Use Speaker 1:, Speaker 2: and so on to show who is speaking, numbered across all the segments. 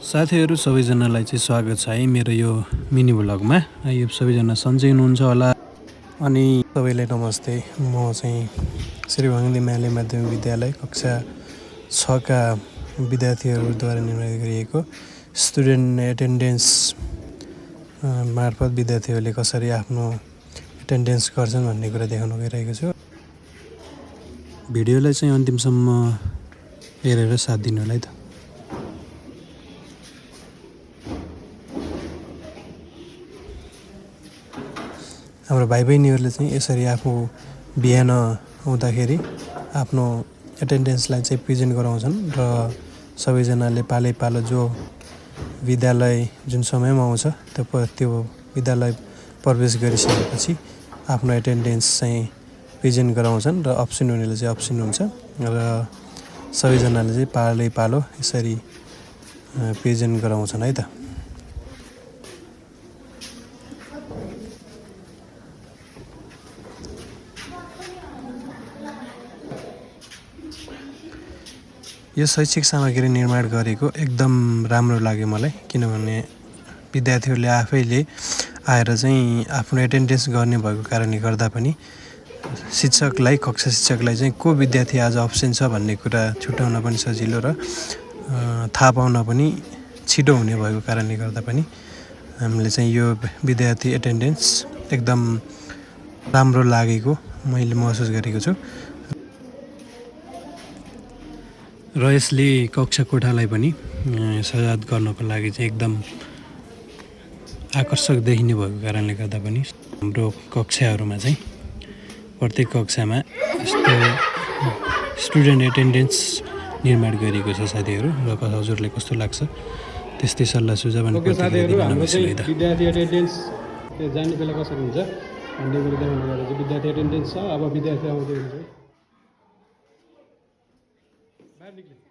Speaker 1: साथीहरू सबैजनालाई चाहिँ स्वागत छ है मेरो यो मिनी भ्लगमा। यो सबैजना सन्चै हुनुहुन्छ होला। अनि सबैलाई नमस्ते। म चाहिँ श्री भङ्गेली माले माध्यमिक विद्यालय कक्षा 6 का विद्यार्थीहरूद्वारा निर्माण गरिएको स्टुडेन्ट एटेन्डेन्स मार्फत विद्यार्थीहरूले कसरी आफ्नो एटेन्डेन्स गर्छन् भन्ने कुरा देखाउन गइरहेको छु। भिडियोलाई चाहिँ अन्तिमसम्म हेरेर साथ दिनु होला है त। हाम्रो भाइ बहिनीहरूले चाहिँ यसरी आफू बिहान आउँदाखेरि आफ्नो एटेन्डेन्सलाई चाहिँ प्रेजेन्ट गराउँछन् र सबैजनाले पालै पालो जो विद्यालय जुन समयमा आउँछ त्यो विद्यालय प्रवेश गरिसकेपछि आफ्नो एटेन्डेन्स चाहिँ प्रेजेन्ट गराउँछन् र अब्सेन्ट हुनेले चाहिँ अब्सेन्ट हुन्छ र सबैजनाले चाहिँ पालै पालो यसरी प्रेजेन्ट गराउँछन् है त। यो शैक्षिक सामग्री निर्माण गरेको एकदम राम्रो लाग्यो मलाई, किनभने विद्यार्थीहरूले आफैले आएर चाहिँ आफ्नो एटेन्डेन्स गर्ने भएको कारणले गर्दा पनि शिक्षकलाई कक्षा शिक्षकलाई चाहिँ को विद्यार्थी आज अब्सेन्ट छ भन्ने कुरा छुट्याउन पनि सजिलो र थाहा पाउन पनि छिटो हुने भएको कारणले गर्दा पनि हामीले चाहिँ यो विद्यार्थी एटेन्डेन्स एकदम राम्रो लागेको मैले महसुस गरेको छु र यसले कक्षा कोठालाई पनि सजात गर्नको लागि चाहिँ एकदम आकर्षक देखिने भएको कारणले गर्दा पनि हाम्रो कक्षाहरूमा चाहिँ प्रत्येक कक्षामा यस्तो स्टुडेन्ट एटेन्डेन्स निर्माण गरिएको छ साथीहरू। र हजुरलाई कस्तो लाग्छ त्यस्तै सल्लाह सुझाव अनि
Speaker 2: विद्यार्थी एटेन्डेन्स जाने बेला कसरी हुन्छ भन्ने कुरा देखाउनु गरेर चाहिँ विद्यार्थी एटेन्डेन्स छ। अब विद्यार्थी आउँदै हुन्छ बाहिर निक्ले।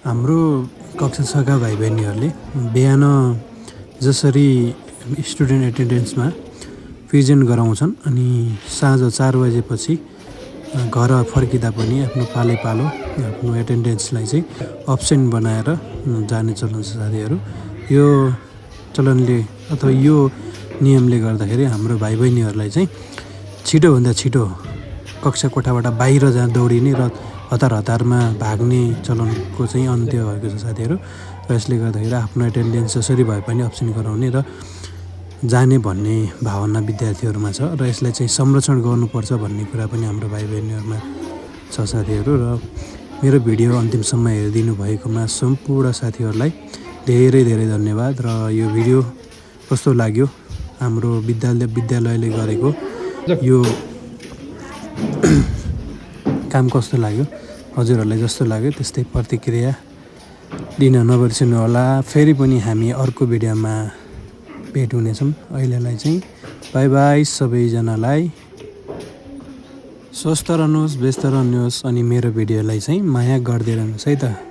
Speaker 1: हाम्रो कक्षा 6 का भाइ बहिनीहरूले बिहान जसरी स्टुडेन्ट एटेन्डेन्समा प्रेजेन्ट गराउँछन् अनि साँझ 4 बजेपछि घर फर्किँदा पनि आफ्नो पालै पालो आफ्नो एटेन्डेन्सलाई चाहिँ अब्सेन्ट बनाएर जाने चलन छ साथीहरू। यो चलनले अथवा यो नियमले गर्दाखेरि हाम्रो भाइ बहिनीहरूलाई चाहिँ छिटोभन्दा छिटो कक्षा कोठाबाट बाहिर दौडिने र हतारमा भाग्ने चलनको चाहिँ अन्त्य भएको छ साथीहरू। र यसले गर्दाखेरि आफ्नो एटेन्डेन्स जसरी भए पनि अब्सेन्ट गराउने र जाने भन्ने भावना विद्यार्थीहरूमा छ र यसलाई चाहिँ संरक्षण गर्नुपर्छ भन्ने कुरा पनि हाम्रो भाइ बहिनीहरूमा छ साथीहरू। र मेरो भिडियो अन्तिमसम्म हेरिदिनु भएकोमा सम्पूर्ण साथीहरूलाई धेरै धेरै धन्यवाद। र यो भिडियो कस्तो लाग्यो, हाम्रो विद्यालयले गरेको यो काम कस्तो लाग्यो, हजुरहरूलाई जस्तो लाग्यो त्यस्तै प्रतिक्रिया दिन नबिर्सनु होला। फेरि पनि हामी अर्को भिडियोमा भेट हुनेछौँ। अहिलेलाई चाहिँ बाई बाई सबैजनालाई। स्वस्थ रहनुहोस्, व्यस्त रहनुहोस् अनि मेरो भिडियोलाई चाहिँ माया गर्दै रहनुहोस् है त।